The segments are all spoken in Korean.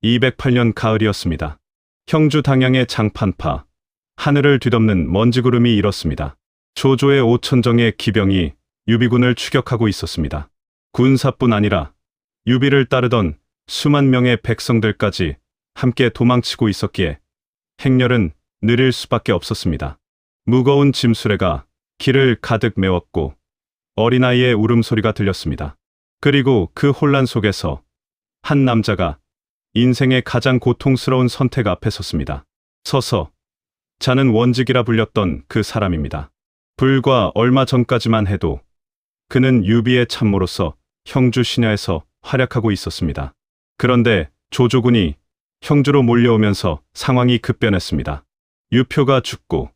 208년 가을이었습니다. 형주 당양의 장판파, 하늘을 뒤덮는 먼지구름이 일었습니다. 조조의 5천정의 기병이 유비군을 추격하고 있었습니다. 군사뿐 아니라 유비를 따르던 수만 명의 백성들까지 함께 도망치고 있었기에 행렬은 느릴 수밖에 없었습니다. 무거운 짐수레가 길을 가득 메웠고 어린아이의 울음소리가 들렸습니다. 그리고 그 혼란 속에서 한 남자가 인생의 가장 고통스러운 선택 앞에 섰습니다. 서서 자는 원직이라 불렸던 그 사람입니다. 불과 얼마 전까지만 해도 그는 유비의 참모로서 형주 신야에서 활약하고 있었습니다. 그런데 조조군이 형주로 몰려오면서 상황이 급변했습니다. 유표가 죽고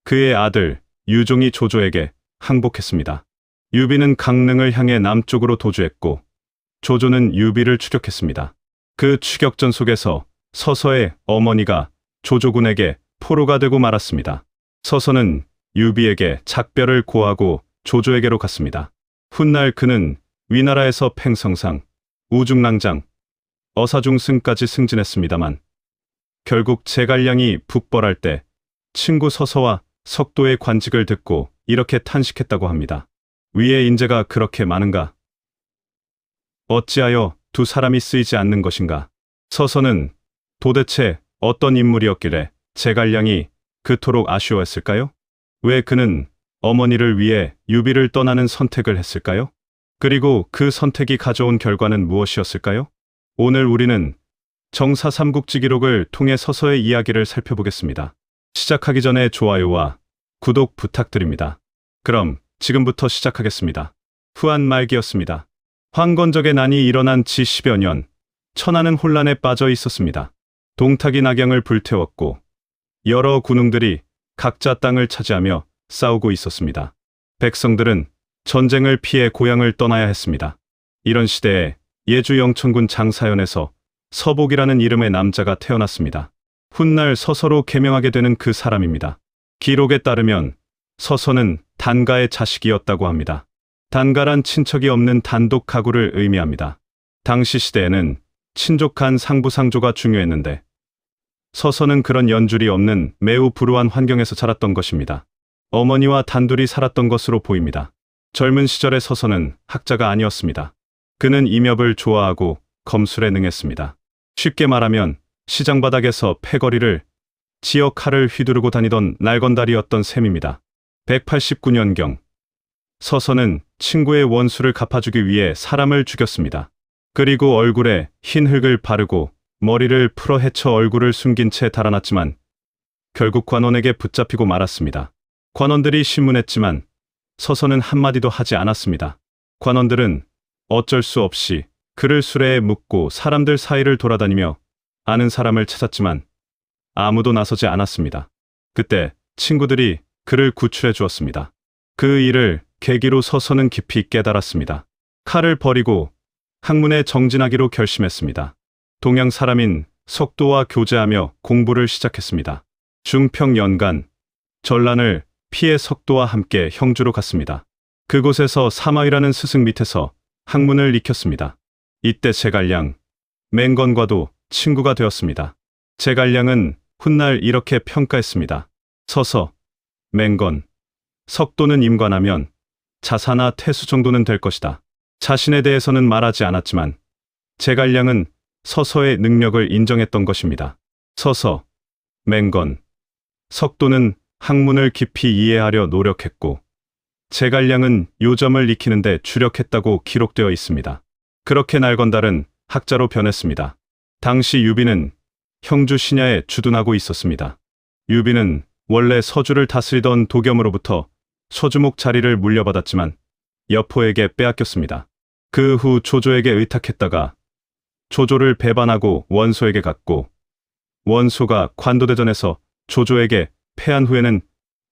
그의 아들 유종이 조조에게 항복했습니다. 유비는 강릉을 향해 남쪽으로 도주했고 조조는 유비를 추격했습니다. 그 추격전 속에서 서서의 어머니가 조조군에게 포로가 되고 말았습니다. 서서는 유비에게 작별을 고하고 조조에게로 갔습니다. 훗날 그는 위나라에서 팽성상, 우중랑장, 어사중승까지 승진했습니다만 결국 제갈량이 북벌할 때 친구 서서와 석도의 관직을 듣고 이렇게 탄식했다고 합니다. 위의 인재가 그렇게 많은가? 어찌하여 두 사람이 쓰이지 않는 것인가? 서서는 도대체 어떤 인물이었길래 제갈량이 그토록 아쉬워했을까요? 왜 그는 어머니를 위해 유비를 떠나는 선택을 했을까요? 그리고 그 선택이 가져온 결과는 무엇이었을까요? 오늘 우리는 정사 삼국지 기록을 통해 서서의 이야기를 살펴보겠습니다. 시작하기 전에 좋아요와 구독 부탁드립니다. 그럼 지금부터 시작하겠습니다. 후한 말기였습니다. 황건적의 난이 일어난 지 10여 년, 천하는 혼란에 빠져 있었습니다. 동탁이 낙양을 불태웠고 여러 군웅들이 각자 땅을 차지하며 싸우고 있었습니다. 백성들은 전쟁을 피해 고향을 떠나야 했습니다. 이런 시대에 예주 영천군 장사연에서 서복이라는 이름의 남자가 태어났습니다. 훗날 서서로 개명하게 되는 그 사람입니다. 기록에 따르면 서서는 단가의 자식이었다고 합니다. 단가란 친척이 없는 단독 가구를 의미합니다. 당시 시대에는 친족간 상부상조가 중요했는데 서서는 그런 연줄이 없는 매우 불우한 환경에서 자랐던 것입니다. 어머니와 단둘이 살았던 것으로 보입니다. 젊은 시절의 서서는 학자가 아니었습니다. 그는 임협을 좋아하고 검술에 능했습니다. 쉽게 말하면 시장 바닥에서 패거리를 지어 칼을 휘두르고 다니던 날건달이었던 셈입니다. 189년경 서서는 친구의 원수를 갚아주기 위해 사람을 죽였습니다. 그리고 얼굴에 흰 흙을 바르고 머리를 풀어 헤쳐 얼굴을 숨긴 채 달아났지만 결국 관원에게 붙잡히고 말았습니다. 관원들이 신문했지만 서서는 한마디도 하지 않았습니다. 관원들은 어쩔 수 없이 그를 수레에 묶고 사람들 사이를 돌아다니며 아는 사람을 찾았지만 아무도 나서지 않았습니다. 그때 친구들이 그를 구출해 주었습니다. 그 일을 계기로 서서는 깊이 깨달았습니다. 칼을 버리고 학문에 정진하기로 결심했습니다. 동양 사람인 석도와 교제하며 공부를 시작했습니다. 중평연간 전란을 피해 석도와 함께 형주로 갔습니다. 그곳에서 사마위라는 스승 밑에서 학문을 익혔습니다. 이때 제갈량, 맹건과도 친구가 되었습니다. 제갈량은 훗날 이렇게 평가했습니다. 서서, 맹건, 석도는 임관하면 자사나 태수 정도는 될 것이다. 자신에 대해서는 말하지 않았지만 제갈량은 서서의 능력을 인정했던 것입니다. 서서, 맹건, 석도는 학문을 깊이 이해하려 노력했고 제갈량은 요점을 익히는데 주력했다고 기록되어 있습니다. 그렇게 날건달은 학자로 변했습니다. 당시 유비는 형주 신야에 주둔하고 있었습니다. 유비는 원래 서주를 다스리던 도겸으로부터 서주목 자리를 물려받았지만 여포에게 빼앗겼습니다. 그 후 조조에게 의탁했다가 조조를 배반하고 원소에게 갔고 원소가 관도대전에서 조조에게 패한 후에는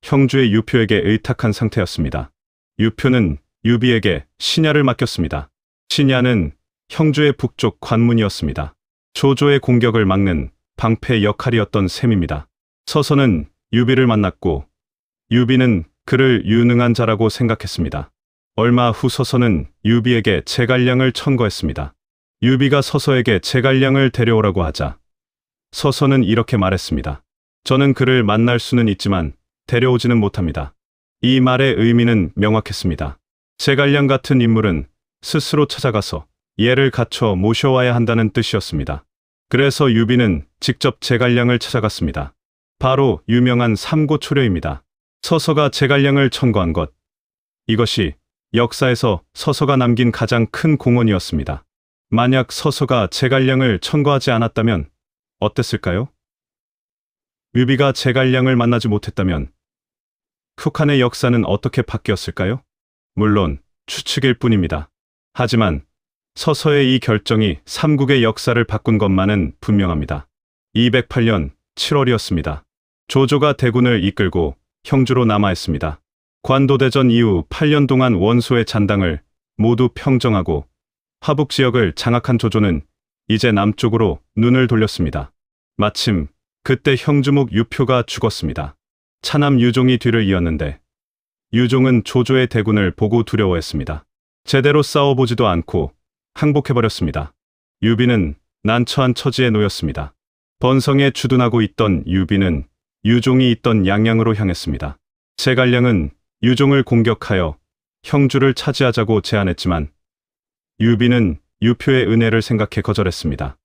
형주의 유표에게 의탁한 상태였습니다. 유표는 유비에게 신야를 맡겼습니다. 신야는 형주의 북쪽 관문이었습니다. 조조의 공격을 막는 방패 역할이었던 셈입니다. 서서는 유비를 만났고 유비는 그를 유능한 자라고 생각했습니다. 얼마 후 서서는 유비에게 제갈량을 청거했습니다. 유비가 서서에게 제갈량을 데려오라고 하자 서서는 이렇게 말했습니다. 저는 그를 만날 수는 있지만 데려오지는 못합니다. 이 말의 의미는 명확했습니다. 제갈량 같은 인물은 스스로 찾아가서 예를 갖춰 모셔와야 한다는 뜻이었습니다. 그래서 유비는 직접 제갈량을 찾아갔습니다. 바로 유명한 삼고초려입니다. 서서가 제갈량을 청구한 것. 이것이 역사에서 서서가 남긴 가장 큰 공헌이었습니다. 만약 서서가 제갈량을 청구하지 않았다면 어땠을까요? 유비가 제갈량을 만나지 못했다면 북한의 역사는 어떻게 바뀌었을까요? 물론 추측일 뿐입니다. 하지만 서서의 이 결정이 삼국의 역사를 바꾼 것만은 분명합니다. 208년 7월이었습니다. 조조가 대군을 이끌고 형주로 남하했습니다. 관도대전 이후 8년 동안 원소의 잔당을 모두 평정하고 화북 지역을 장악한 조조는 이제 남쪽으로 눈을 돌렸습니다. 마침 그때 형주목 유표가 죽었습니다. 차남 유종이 뒤를 이었는데 유종은 조조의 대군을 보고 두려워했습니다. 제대로 싸워보지도 않고 항복해버렸습니다. 유비는 난처한 처지에 놓였습니다. 번성에 주둔하고 있던 유비는 유종이 있던 양양으로 향했습니다. 제갈량은 유종을 공격하여 형주를 차지하자고 제안했지만 유비는 유표의 은혜를 생각해 거절했습니다.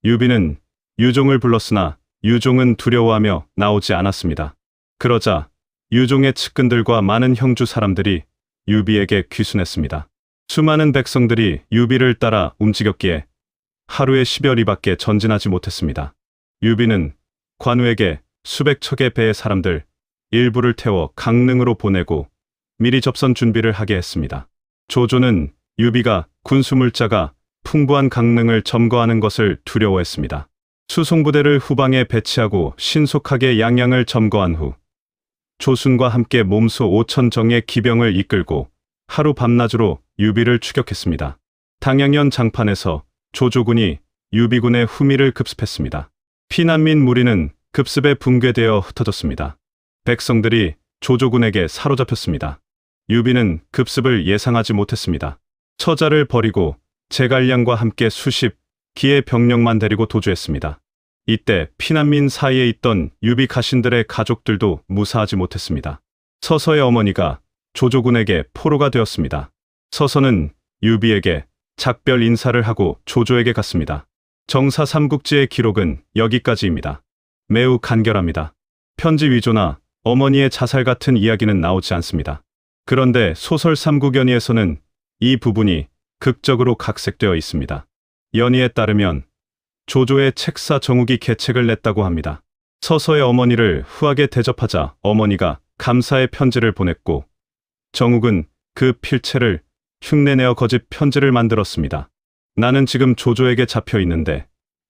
유비는 유종을 불렀으나 유종은 두려워하며 나오지 않았습니다. 그러자 유종의 측근들과 많은 형주 사람들이 유비에게 귀순했습니다. 수많은 백성들이 유비를 따라 움직였기에 하루에 10여리밖에 전진하지 못했습니다. 유비는 관우에게 수백 척의 배의 사람들 일부를 태워 강릉으로 보내고 미리 접선 준비를 하게 했습니다. 조조는 유비가 군수물자가 풍부한 강릉을 점거하는 것을 두려워했습니다. 수송부대를 후방에 배치하고 신속하게 양양을 점거한 후 조순과 함께 몸소 5천 정의 기병을 이끌고 하루 밤낮으로 유비를 추격했습니다. 당양연 장판에서 조조군이 유비군의 후미를 급습했습니다. 피난민 무리는 급습에 붕괴되어 흩어졌습니다. 백성들이 조조군에게 사로잡혔습니다. 유비는 급습을 예상하지 못했습니다. 처자를 버리고 제갈량과 함께 수십 기의 병력만 데리고 도주했습니다. 이때 피난민 사이에 있던 유비 가신들의 가족들도 무사하지 못했습니다. 서서의 어머니가 조조군에게 포로가 되었습니다. 서서는 유비에게 작별 인사를 하고 조조에게 갔습니다. 정사 삼국지의 기록은 여기까지입니다. 매우 간결합니다. 편지 위조나 어머니의 자살 같은 이야기는 나오지 않습니다. 그런데 소설 삼국연의에서는 이 부분이 극적으로 각색되어 있습니다. 연의에 따르면 조조의 책사 정욱이 계책을 냈다고 합니다. 서서의 어머니를 후하게 대접하자 어머니가 감사의 편지를 보냈고 정욱은 그 필체를 흉내내어 거짓 편지를 만들었습니다. 나는 지금 조조에게 잡혀 있는데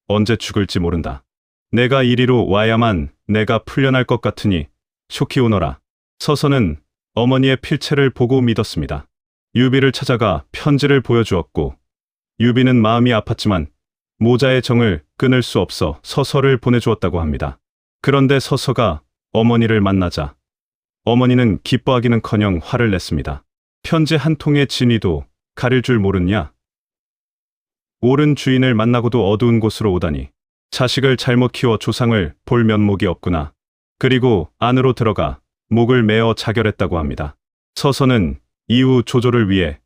언제 죽을지 모른다. 내가 이리로 와야만 내가 풀려날 것 같으니 속히 오너라. 서서는 어머니의 필체를 보고 믿었습니다. 유비를 찾아가 편지를 보여주었고 유비는 마음이 아팠지만 모자의 정을 끊을 수 없어 서서를 보내주었다고 합니다. 그런데 서서가 어머니를 만나자 어머니는 기뻐하기는커녕 화를 냈습니다. 편지 한 통의 진위도 가릴 줄 모르냐? 옳은 주인을 만나고도 어두운 곳으로 오다니. 자식을 잘못 키워 조상을 볼 면목이 없구나. 그리고 안으로 들어가 목을 메어 자결했다고 합니다. 서서는 이후 조조를 위해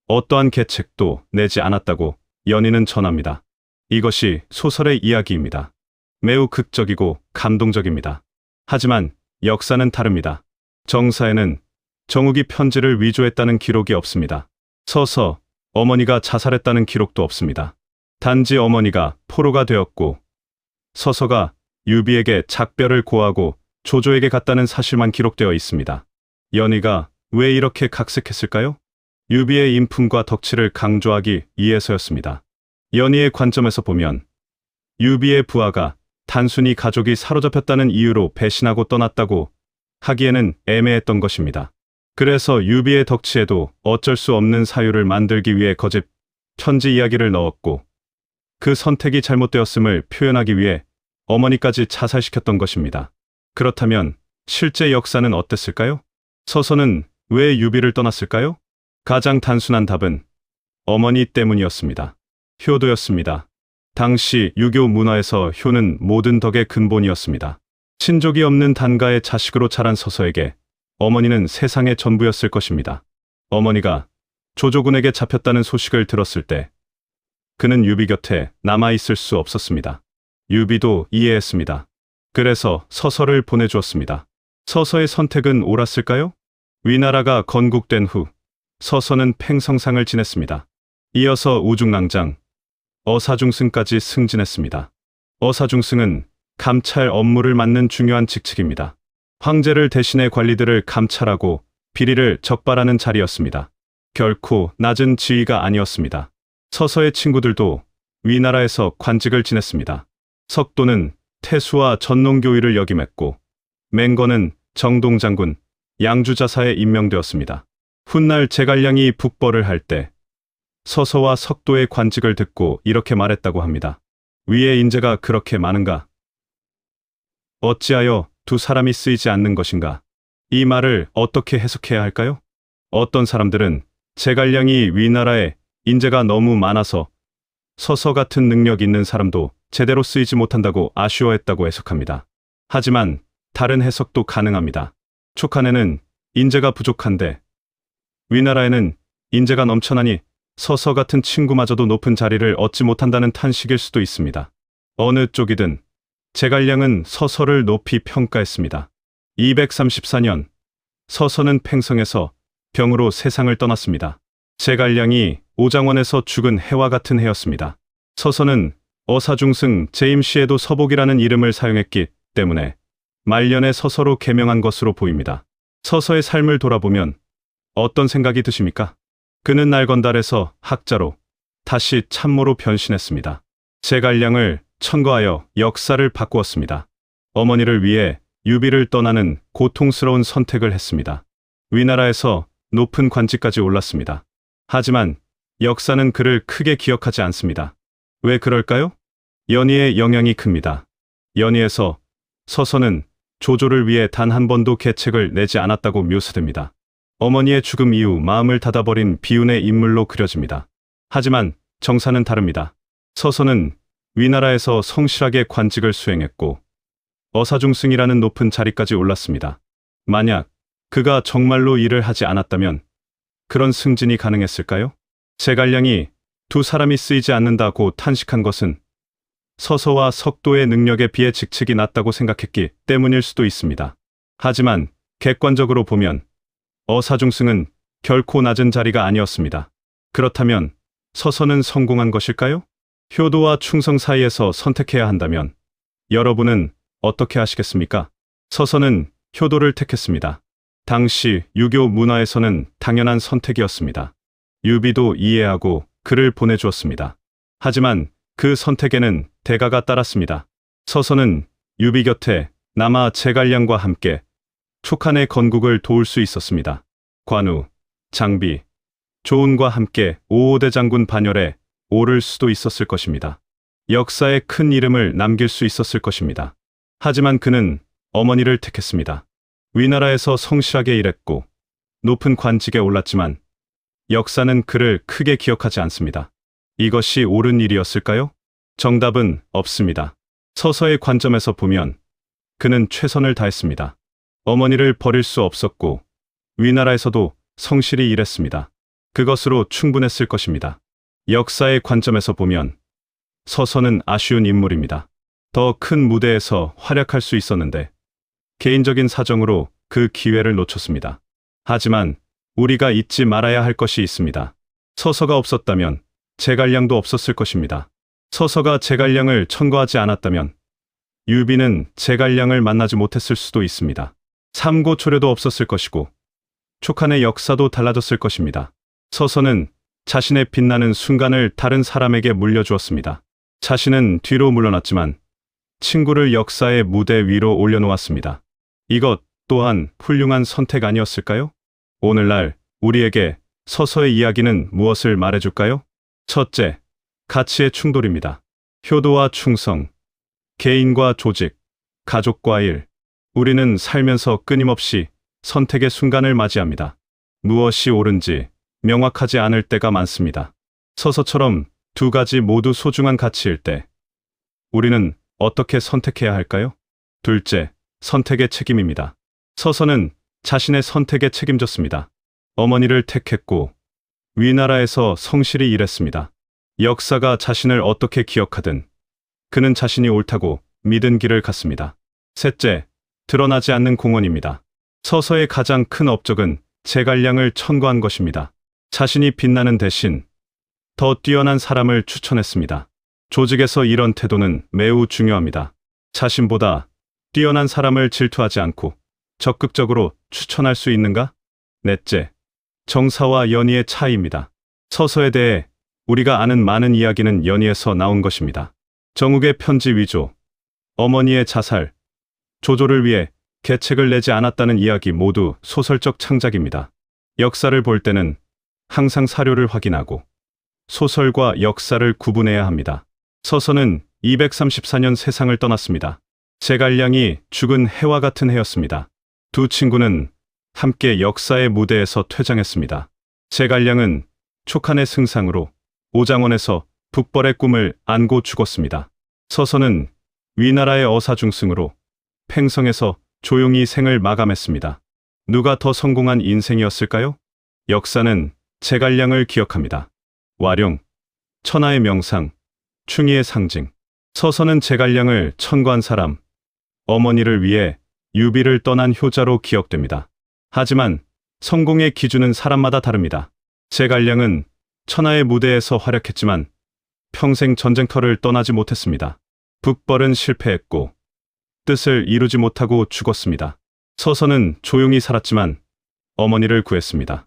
어떠한 계책도 내지 않았다고 연희는 전합니다. 이것이 소설의 이야기입니다. 매우 극적이고 감동적입니다. 하지만 역사는 다릅니다. 정사에는 정욱이 편지를 위조했다는 기록이 없습니다. 서서 어머니가 자살했다는 기록도 없습니다. 단지 어머니가 포로가 되었고 서서가 유비에게 작별을 고하고 조조에게 갔다는 사실만 기록되어 있습니다. 연희가 왜 이렇게 각색했을까요? 유비의 인품과 덕치를 강조하기 위해서였습니다. 연희의 관점에서 보면 유비의 부하가 단순히 가족이 사로잡혔다는 이유로 배신하고 떠났다고 하기에는 애매했던 것입니다. 그래서 유비의 덕치에도 어쩔 수 없는 사유를 만들기 위해 거짓 편지 이야기를 넣었고 그 선택이 잘못되었음을 표현하기 위해 어머니까지 자살시켰던 것입니다. 그렇다면 실제 역사는 어땠을까요? 서서는 왜 유비를 떠났을까요? 가장 단순한 답은 어머니 때문이었습니다. 효도였습니다. 당시 유교 문화에서 효는 모든 덕의 근본이었습니다. 친족이 없는 단가의 자식으로 자란 서서에게 어머니는 세상의 전부였을 것입니다. 어머니가 조조군에게 잡혔다는 소식을 들었을 때 그는 유비 곁에 남아있을 수 없었습니다. 유비도 이해했습니다. 그래서 서서를 보내주었습니다. 서서의 선택은 옳았을까요? 위나라가 건국된 후 서서는 팽성상을 지냈습니다. 이어서 우중랑장, 어사중승까지 승진했습니다. 어사중승은 감찰 업무를 맡는 중요한 직책입니다. 황제를 대신해 관리들을 감찰하고 비리를 적발하는 자리였습니다. 결코 낮은 지위가 아니었습니다. 서서의 친구들도 위나라에서 관직을 지냈습니다. 석도는 태수와 전농교위를 역임했고 맹거는 정동장군, 양주자사에 임명되었습니다. 훗날 제갈량이 북벌을 할 때 서서와 석도의 관직을 듣고 이렇게 말했다고 합니다. 위의 인재가 그렇게 많은가? 어찌하여 두 사람이 쓰이지 않는 것인가? 이 말을 어떻게 해석해야 할까요? 어떤 사람들은 제갈량이 위나라에 인재가 너무 많아서 서서 같은 능력 있는 사람도 제대로 쓰이지 못한다고 아쉬워했다고 해석합니다. 하지만 다른 해석도 가능합니다. 촉한에는 인재가 부족한데 위나라에는 인재가 넘쳐나니 서서 같은 친구마저도 높은 자리를 얻지 못한다는 탄식일 수도 있습니다. 어느 쪽이든 제갈량은 서서를 높이 평가했습니다. 234년 서서는 팽성에서 병으로 세상을 떠났습니다. 제갈량이 오장원에서 죽은 해와 같은 해였습니다. 서서는 어사중승 제임시에도 서복이라는 이름을 사용했기 때문에 말년에 서서로 개명한 것으로 보입니다. 서서의 삶을 돌아보면 어떤 생각이 드십니까? 그는 날건달에서 학자로 다시 참모로 변신했습니다. 제갈량을 천거하여 역사를 바꾸었습니다. 어머니를 위해 유비를 떠나는 고통스러운 선택을 했습니다. 위나라에서 높은 관직까지 올랐습니다. 하지만 역사는 그를 크게 기억하지 않습니다. 왜 그럴까요? 연희의 영향이 큽니다. 연희에서 서서는 조조를 위해 단 한 번도 계책을 내지 않았다고 묘사됩니다. 어머니의 죽음 이후 마음을 닫아버린 비운의 인물로 그려집니다. 하지만 정사는 다릅니다. 서서는 위나라에서 성실하게 관직을 수행했고 어사중승이라는 높은 자리까지 올랐습니다. 만약 그가 정말로 일을 하지 않았다면 그런 승진이 가능했을까요? 제갈량이 두 사람이 쓰이지 않는다고 탄식한 것은 서서와 석도의 능력에 비해 직책이 낮다고 생각했기 때문일 수도 있습니다. 하지만 객관적으로 보면 어사중승은 결코 낮은 자리가 아니었습니다. 그렇다면 서서는 성공한 것일까요? 효도와 충성 사이에서 선택해야 한다면 여러분은 어떻게 하시겠습니까? 서서는 효도를 택했습니다. 당시 유교 문화에서는 당연한 선택이었습니다. 유비도 이해하고 그를 보내주었습니다. 하지만 그 선택에는 대가가 따랐습니다. 서서는 유비 곁에 남아 제갈량과 함께 촉한의 건국을 도울 수 있었습니다. 관우, 장비, 조은과 함께 오호대 장군 반열에 오를 수도 있었을 것입니다. 역사에 큰 이름을 남길 수 있었을 것입니다. 하지만 그는 어머니를 택했습니다. 위나라에서 성실하게 일했고 높은 관직에 올랐지만 역사는 그를 크게 기억하지 않습니다. 이것이 옳은 일이었을까요? 정답은 없습니다. 서서의 관점에서 보면 그는 최선을 다했습니다. 어머니를 버릴 수 없었고 위나라에서도 성실히 일했습니다. 그것으로 충분했을 것입니다. 역사의 관점에서 보면 서서는 아쉬운 인물입니다. 더 큰 무대에서 활약할 수 있었는데 개인적인 사정으로 그 기회를 놓쳤습니다. 하지만 우리가 잊지 말아야 할 것이 있습니다. 서서가 없었다면 제갈량도 없었을 것입니다. 서서가 제갈량을 천거하지 않았다면 유비는 제갈량을 만나지 못했을 수도 있습니다. 삼고초려도 없었을 것이고 촉한의 역사도 달라졌을 것입니다. 서서는 자신의 빛나는 순간을 다른 사람에게 물려주었습니다. 자신은 뒤로 물러났지만 친구를 역사의 무대 위로 올려놓았습니다. 이것 또한 훌륭한 선택 아니었을까요? 오늘날 우리에게 서서의 이야기는 무엇을 말해줄까요? 첫째, 가치의 충돌입니다. 효도와 충성, 개인과 조직, 가족과 일. 우리는 살면서 끊임없이 선택의 순간을 맞이합니다. 무엇이 옳은지 명확하지 않을 때가 많습니다. 서서처럼 두 가지 모두 소중한 가치일 때 우리는 어떻게 선택해야 할까요? 둘째, 선택의 책임입니다. 서서는 자신의 선택에 책임졌습니다. 어머니를 택했고 위나라에서 성실히 일했습니다. 역사가 자신을 어떻게 기억하든 그는 자신이 옳다고 믿은 길을 갔습니다. 셋째, 드러나지 않는 공헌입니다. 서서의 가장 큰 업적은 제갈량을 천거한 것입니다. 자신이 빛나는 대신 더 뛰어난 사람을 추천했습니다. 조직에서 이런 태도는 매우 중요합니다. 자신보다 뛰어난 사람을 질투하지 않고 적극적으로 추천할 수 있는가? 넷째, 정사와 연희의 차이입니다. 서서에 대해 우리가 아는 많은 이야기는 연희에서 나온 것입니다. 정욱의 편지 위조, 어머니의 자살, 조조를 위해 계책을 내지 않았다는 이야기 모두 소설적 창작입니다. 역사를 볼 때는 항상 사료를 확인하고 소설과 역사를 구분해야 합니다. 서서는 234년 세상을 떠났습니다. 제갈량이 죽은 해와 같은 해였습니다. 두 친구는 함께 역사의 무대에서 퇴장했습니다. 제갈량은 촉한의 승상으로 오장원에서 북벌의 꿈을 안고 죽었습니다. 서서는 위나라의 어사중승으로 팽성에서 조용히 생을 마감했습니다. 누가 더 성공한 인생이었을까요? 역사는 제갈량을 기억합니다. 와룡, 천하의 명상, 충의의 상징. 서서는 제갈량을 천거한 사람, 어머니를 위해 유비를 떠난 효자로 기억됩니다. 하지만 성공의 기준은 사람마다 다릅니다. 제갈량은 천하의 무대에서 활약했지만 평생 전쟁터를 떠나지 못했습니다. 북벌은 실패했고 뜻을 이루지 못하고 죽었습니다. 서서는 조용히 살았지만 어머니를 구했습니다.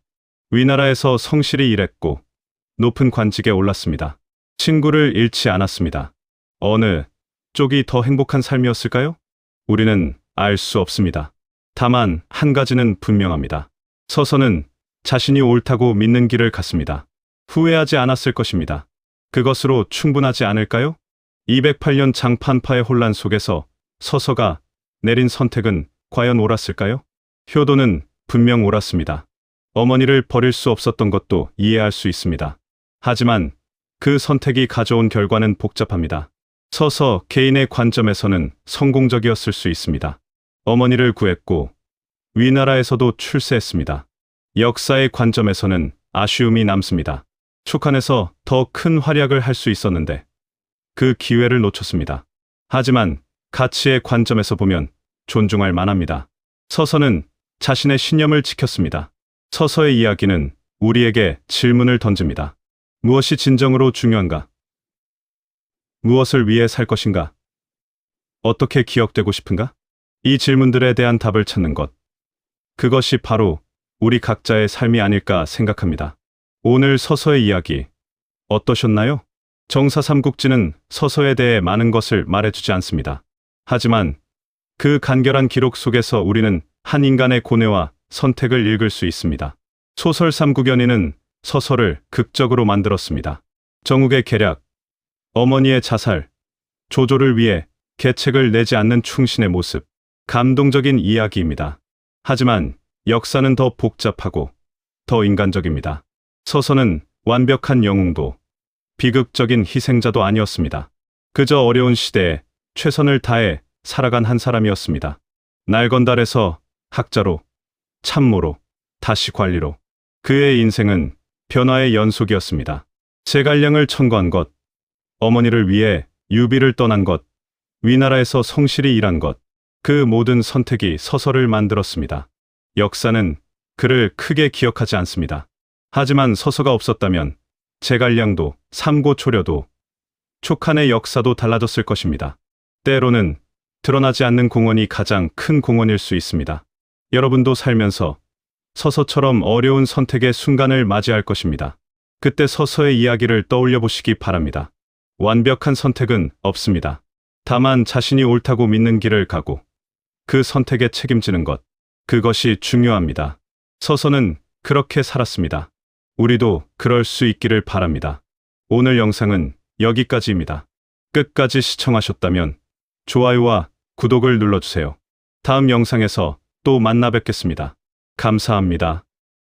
위나라에서 성실히 일했고 높은 관직에 올랐습니다. 친구를 잃지 않았습니다. 어느 쪽이 더 행복한 삶이었을까요? 우리는 알 수 없습니다. 다만 한 가지는 분명합니다. 서서는 자신이 옳다고 믿는 길을 갔습니다. 후회하지 않았을 것입니다. 그것으로 충분하지 않을까요? 208년 장판파의 혼란 속에서 서서가 내린 선택은 과연 옳았을까요? 효도는 분명 옳았습니다. 어머니를 버릴 수 없었던 것도 이해할 수 있습니다. 하지만 그 선택이 가져온 결과는 복잡합니다. 서서 개인의 관점에서는 성공적이었을 수 있습니다. 어머니를 구했고 위나라에서도 출세했습니다. 역사의 관점에서는 아쉬움이 남습니다. 촉한에서 더 큰 활약을 할 수 있었는데 그 기회를 놓쳤습니다. 하지만 가치의 관점에서 보면 존중할 만합니다. 서서는 자신의 신념을 지켰습니다. 서서의 이야기는 우리에게 질문을 던집니다. 무엇이 진정으로 중요한가? 무엇을 위해 살 것인가? 어떻게 기억되고 싶은가? 이 질문들에 대한 답을 찾는 것. 그것이 바로 우리 각자의 삶이 아닐까 생각합니다. 오늘 서서의 이야기 어떠셨나요? 정사 삼국지는 서서에 대해 많은 것을 말해주지 않습니다. 하지만 그 간결한 기록 속에서 우리는 한 인간의 고뇌와 선택을 읽을 수 있습니다. 소설 삼국연의는 서서를 극적으로 만들었습니다. 정욱의 계략, 어머니의 자살, 조조를 위해 계책을 내지 않는 충신의 모습, 감동적인 이야기입니다. 하지만 역사는 더 복잡하고 더 인간적입니다. 서서는 완벽한 영웅도 비극적인 희생자도 아니었습니다. 그저 어려운 시대에 최선을 다해 살아간 한 사람이었습니다. 날건달에서 학자로, 참모로, 다시 관리로. 그의 인생은 변화의 연속이었습니다. 제갈량을 천거한 것, 어머니를 위해 유비를 떠난 것, 위나라에서 성실히 일한 것, 그 모든 선택이 서서를 만들었습니다. 역사는 그를 크게 기억하지 않습니다. 하지만 서서가 없었다면 제갈량도 삼고초려도 촉한의 역사도 달라졌을 것입니다. 때로는 드러나지 않는 공헌이 가장 큰 공헌일 수 있습니다. 여러분도 살면서 서서처럼 어려운 선택의 순간을 맞이할 것입니다. 그때 서서의 이야기를 떠올려 보시기 바랍니다. 완벽한 선택은 없습니다. 다만 자신이 옳다고 믿는 길을 가고 그 선택에 책임지는 것, 그것이 중요합니다. 서서는 그렇게 살았습니다. 우리도 그럴 수 있기를 바랍니다. 오늘 영상은 여기까지입니다. 끝까지 시청하셨다면 좋아요와 구독을 눌러주세요. 다음 영상에서 또 만나 뵙겠습니다. 감사합니다.